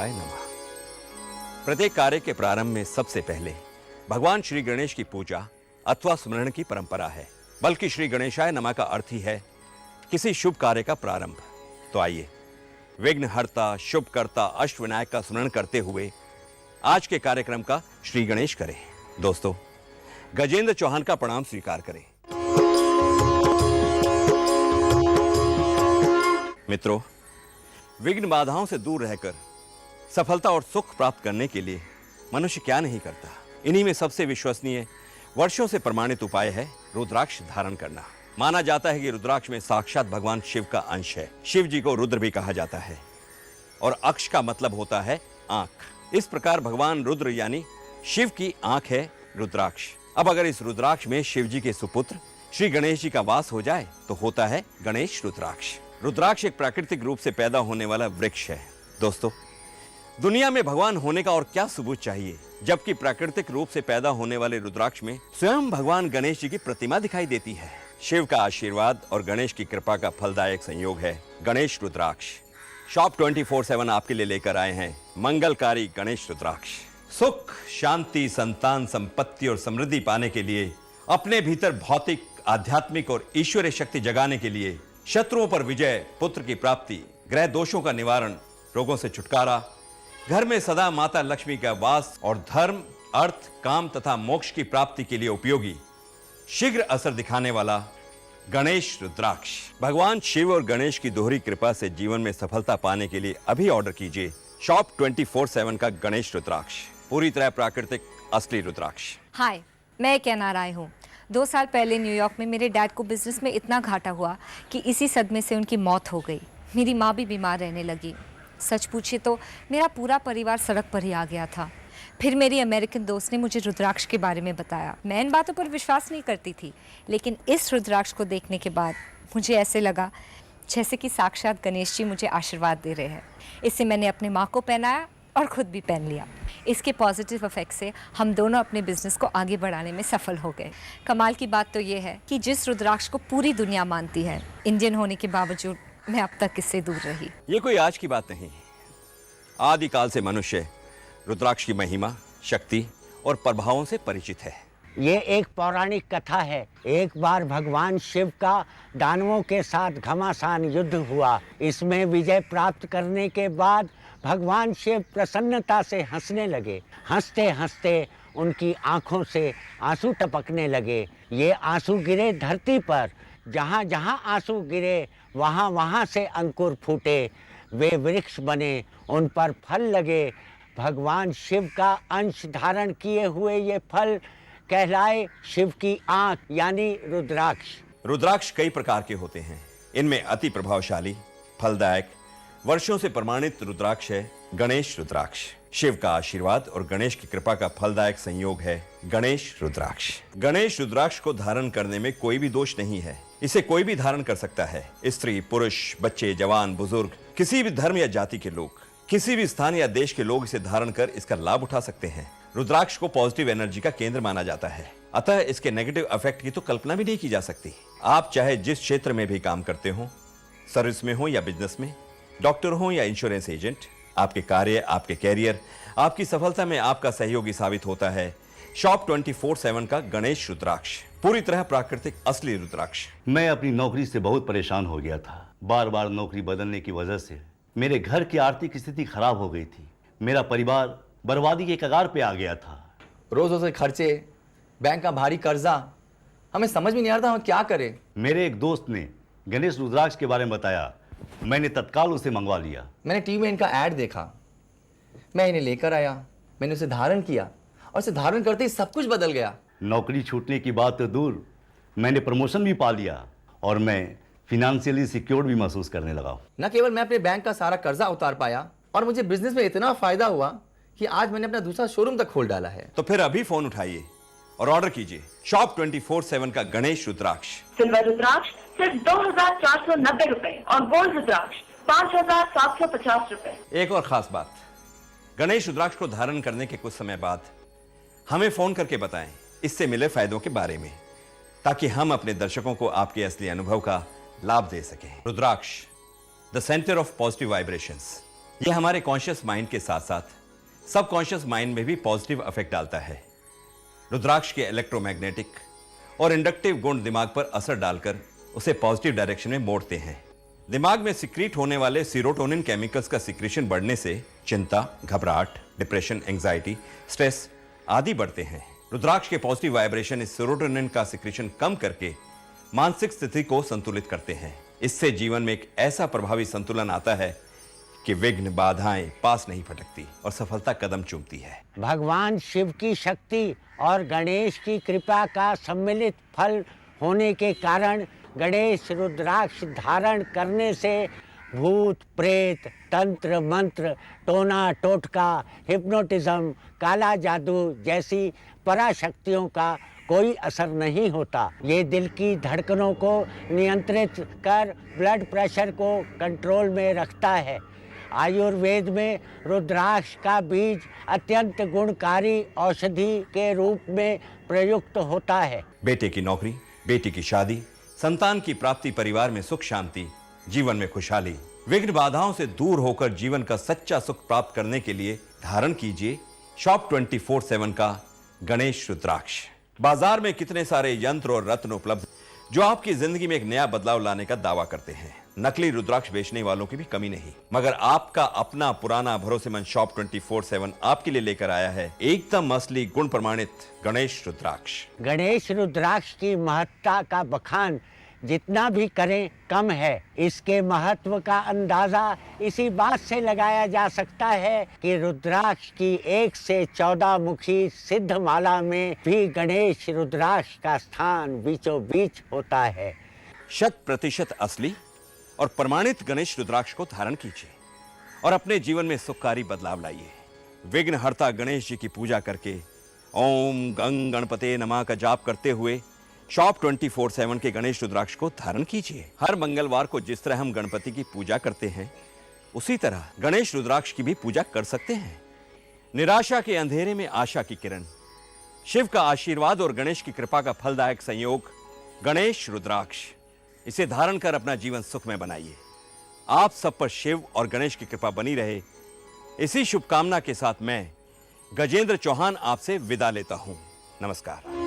गणेशाय नमः। प्रत्येक कार्य के प्रारंभ में सबसे पहले भगवान श्री गणेश की पूजा अथवा स्मरण की परंपरा है, बल्कि श्री गणेशाय नमः का अर्थ ही है किसी शुभ कार्य का प्रारंभ। तो आइए विघ्नहर्ता, शुभकर्ता, अष्टविनायक का स्मरण करते हुए आज के कार्यक्रम का श्री गणेश करें। दोस्तों, गजेंद्र चौहान का प्रणाम स्वीकार करें। मित्रों, विघ्न बाधाओं से दूर रहकर सफलता और सुख प्राप्त करने के लिए मनुष्य क्या नहीं करता। इन्हीं में सबसे विश्वसनीय, वर्षों से प्रमाणित उपाय है रुद्राक्ष धारण करना। माना जाता है कि रुद्राक्ष में साक्षात भगवान शिव का अंश है। शिव जी को रुद्र भी कहा जाता है और अक्ष का मतलब होता है आंख। इस प्रकार भगवान रुद्र यानी शिव की आंख है रुद्राक्ष। अब अगर इस रुद्राक्ष में शिव जी के सुपुत्र श्री गणेश जी का वास हो जाए तो होता है गणेश रुद्राक्ष। रुद्राक्ष एक प्राकृतिक रूप से पैदा होने वाला वृक्ष है। दोस्तों, दुनिया में भगवान होने का और क्या सबूत चाहिए, जबकि प्राकृतिक रूप से पैदा होने वाले रुद्राक्ष में स्वयं भगवान गणेश जी की प्रतिमा दिखाई देती है। शिव का आशीर्वाद और गणेश की कृपा का फलदायक संयोग है गणेश रुद्राक्ष। शॉप 24/7 आपके लिए लेकर आए हैं मंगलकारी गणेश रुद्राक्ष। सुख, शांति, संतान, संपत्ति और समृद्धि पाने के लिए, अपने भीतर भौतिक, आध्यात्मिक और ईश्वरीय शक्ति जगाने के लिए, शत्रुओं पर विजय, पुत्र की प्राप्ति, ग्रह दोषों का निवारण, रोगों से छुटकारा, घर में सदा माता लक्ष्मी का वास और धर्म, अर्थ, काम तथा मोक्ष की प्राप्ति के लिए उपयोगी, शीघ्र असर दिखाने वाला गणेश रुद्राक्ष। भगवान शिव और गणेश की दोहरी कृपा से जीवन में सफलता पाने के लिए अभी ऑर्डर कीजिए शॉप 24/7 का गणेश रुद्राक्ष, पूरी तरह प्राकृतिक असली रुद्राक्ष। हाय, मैं केना राय हूँ। 2 साल पहले न्यूयॉर्क में मेरे डैड को बिजनेस में इतना घाटा हुआ कि इसी सदमे से उनकी मौत हो गई। मेरी माँ भी बीमार रहने लगी। सच पूछे तो मेरा पूरा परिवार सड़क पर ही आ गया था। फिर मेरी अमेरिकन दोस्त ने मुझे रुद्राक्ष के बारे में बताया। मैं इन बातों पर विश्वास नहीं करती थी, लेकिन इस रुद्राक्ष को देखने के बाद मुझे ऐसे लगा जैसे कि साक्षात गणेश जी मुझे आशीर्वाद दे रहे हैं। इसे मैंने अपनी माँ को पहनाया और खुद भी पहन लिया। इसके पॉजिटिव इफेक्ट से हम दोनों अपने बिजनेस को आगे बढ़ाने में सफल हो गए। कमाल की बात तो ये है कि जिस रुद्राक्ष को पूरी दुनिया मानती है, इंडियन होने के बावजूद मैं अब तक इससे दूर रही। ये कोई आज की बात नहीं। आदिकाल से मनुष्य रुद्राक्ष की महिमा, शक्ति और प्रभावों से परिचित है। ये एक पौराणिक कथा है। एक बार भगवान शिव का दानवों के साथ घमासान युद्ध हुआ। इसमें विजय प्राप्त करने के बाद भगवान शिव प्रसन्नता से हंसने लगे। हंसते हंसते उनकी आंखों से आंसू टपकने लगे। ये आंसू गिरे धरती पर। जहाँ जहाँ आंसू गिरे वहाँ वहाँ से अंकुर फूटे, वे वृक्ष बने, उन पर फल लगे। भगवान शिव का अंश धारण किए हुए ये फल कहलाए शिव की आंख यानी रुद्राक्ष। रुद्राक्ष कई प्रकार के होते हैं। इनमें अति प्रभावशाली, फलदायक, वर्षों से प्रमाणित रुद्राक्ष है गणेश रुद्राक्ष। शिव का आशीर्वाद और गणेश की कृपा का फलदायक संयोग है गणेश रुद्राक्ष। गणेश रुद्राक्ष को धारण करने में कोई भी दोष नहीं है। इसे कोई भी धारण कर सकता है। स्त्री, पुरुष, बच्चे, जवान, बुजुर्ग, किसी भी धर्म या जाति के लोग, किसी भी स्थान या देश के लोग इसे धारण कर इसका लाभ उठा सकते हैं। रुद्राक्ष को पॉजिटिव एनर्जी का केंद्र माना जाता है, अतः इसके नेगेटिव इफेक्ट की तो कल्पना भी नहीं की जा सकती। आप चाहे जिस क्षेत्र में भी काम करते हो, सर्विस में हो या बिजनेस में, डॉक्टर हो या इंश्योरेंस एजेंट, आपके कार्य, आपके कैरियर, आपकी सफलता में आपका सहयोगी साबित होता है शॉप 24/7 का गणेश रुद्राक्ष, पूरी तरह प्राकृतिक असली रुद्राक्ष। मैं अपनी नौकरी से बहुत परेशान हो गया था। बार बार नौकरी बदलने की वजह से मेरे घर की आर्थिक स्थिति खराब हो गई थी। मेरा परिवार बर्बादी के कगार पे आ गया था। रोज रोज के खर्चे, बैंक का भारी कर्जा, हमें समझ में नहीं आ रहा था हम क्या करें। मेरे एक दोस्त ने गणेश रुद्राक्ष के बारे में बताया। मैंने तत्काल उसे मंगवा लिया। मैंने टीवी में इनका ऐड देखा, मैं इन्हें लेकर आया, मैंने उसे धारण किया और उसे धारण करते ही सब कुछ बदल गया। नौकरी छूटने की बात तो दूर, मैंने प्रमोशन भी पा लिया और मैं फिनेंशियली सिक्योर्ड भी महसूस करने लगा। न केवल मैं अपने बैंक का सारा कर्जा उतार पाया और मुझे बिजनेस में इतना फायदा हुआ कि आज मैंने अपना दूसरा शोरूम तक खोल डाला है। तो फिर अभी फोन उठाइए और ऑर्डर कीजिए शॉप 24/7 का गणेश रुद्राक्ष। सिल्वर रुद्राक्ष सिर्फ 2,490 रुपए और गोल्ड रुद्राक्ष 5,750 रुपए। एक और खास बात, गणेश रुद्राक्ष को धारण करने के कुछ समय बाद हमें फोन करके बताएं इससे मिले फायदों के बारे में, ताकि हम अपने दर्शकों को आपके असली अनुभव का लाभ दे सकें। Rudraksh, the centre of positive vibrations. यह हमारे कॉन्शियस माइंड के साथ साथ सबकॉन्शियस माइंड में भी पॉजिटिव इफेक्ट डालता है। रुद्राक्ष के इलेक्ट्रोमैग्नेटिक और इंडक्टिव गुण दिमाग पर असर डालकर उसे पॉजिटिव डायरेक्शन में मोड़ते हैं। दिमाग में सिक्रीट होने वाले सीरोटोनिन केमिकल्स का सिक्रीशन बढ़ने से चिंता, घबराहट, डिप्रेशन, एंजाइटी, स्ट्रेस आदि बढ़ते हैं। रुद्राक्ष के पॉजिटिव वाइब्रेशन इस सीरोटोनिन का सिक्रीशन कम करके मानसिक स्थिति को संतुलित करते हैं। इससे जीवन में एक ऐसा प्रभावी संतुलन आता है कि विघ्न, बाधाएं पास नहीं फटकती और सफलता कदम चूमती है। भगवान शिव की शक्ति और गणेश की कृपा का सम्मिलित फल होने के कारण गणेश रुद्राक्ष धारण करने से भूत, प्रेत, तंत्र, मंत्र, टोना टोटका, हिप्नोटिज्म, काला जादू जैसी पराशक्तियों का कोई असर नहीं होता। ये दिल की धड़कनों को नियंत्रित कर ब्लड प्रेशर को कंट्रोल में रखता है। आयुर्वेद में रुद्राक्ष का बीज अत्यंत गुणकारी औषधि के रूप में प्रयुक्त होता है। बेटे की नौकरी, बेटी की शादी, संतान की प्राप्ति, परिवार में सुख शांति, जीवन में खुशहाली, विघ्न बाधाओं से दूर होकर जीवन का सच्चा सुख प्राप्त करने के लिए धारण कीजिए शॉप 24/7 का गणेश रुद्राक्ष। बाजार में कितने सारे यंत्र और रत्न उपलब्ध जो आपकी जिंदगी में एक नया बदलाव लाने का दावा करते हैं। नकली रुद्राक्ष बेचने वालों की भी कमी नहीं, मगर आपका अपना पुराना भरोसेमंद शॉप 24/7 आपके लिए लेकर आया है एकदम असली गुण प्रमाणित गणेश रुद्राक्ष। गणेश रुद्राक्ष की महत्ता का बखान जितना भी करें कम है। इसके महत्व का अंदाजा इसी बात से लगाया जा सकता है कि रुद्राक्ष की 1 से 14 मुखी सिद्ध माला में भी गणेश रुद्राक्ष का स्थान बीचों बीच होता है। 100% असली और प्रमाणित गणेश रुद्राक्ष को धारण कीजिए और अपने जीवन में सुखकारी बदलाव लाइए। विघ्नहर्ता गणेश जी की पूजा करके ओम गंग गणपते नमः का जाप करते हुए शॉप 24/7 के गणेश रुद्राक्ष को धारण कीजिए। हर मंगलवार को जिस तरह हम गणपति की पूजा करते हैं उसी तरह गणेश रुद्राक्ष की भी पूजा कर सकते हैं। निराशा के अंधेरे में आशा की किरण, शिव का आशीर्वाद और गणेश की कृपा का फलदायक संयोग गणेश रुद्राक्ष। इसे धारण कर अपना जीवन सुखमय बनाइए। आप सब पर शिव और गणेश की कृपा बनी रहे, इसी शुभकामना के साथ मैं गजेंद्र चौहान आपसे विदा लेता हूं। नमस्कार।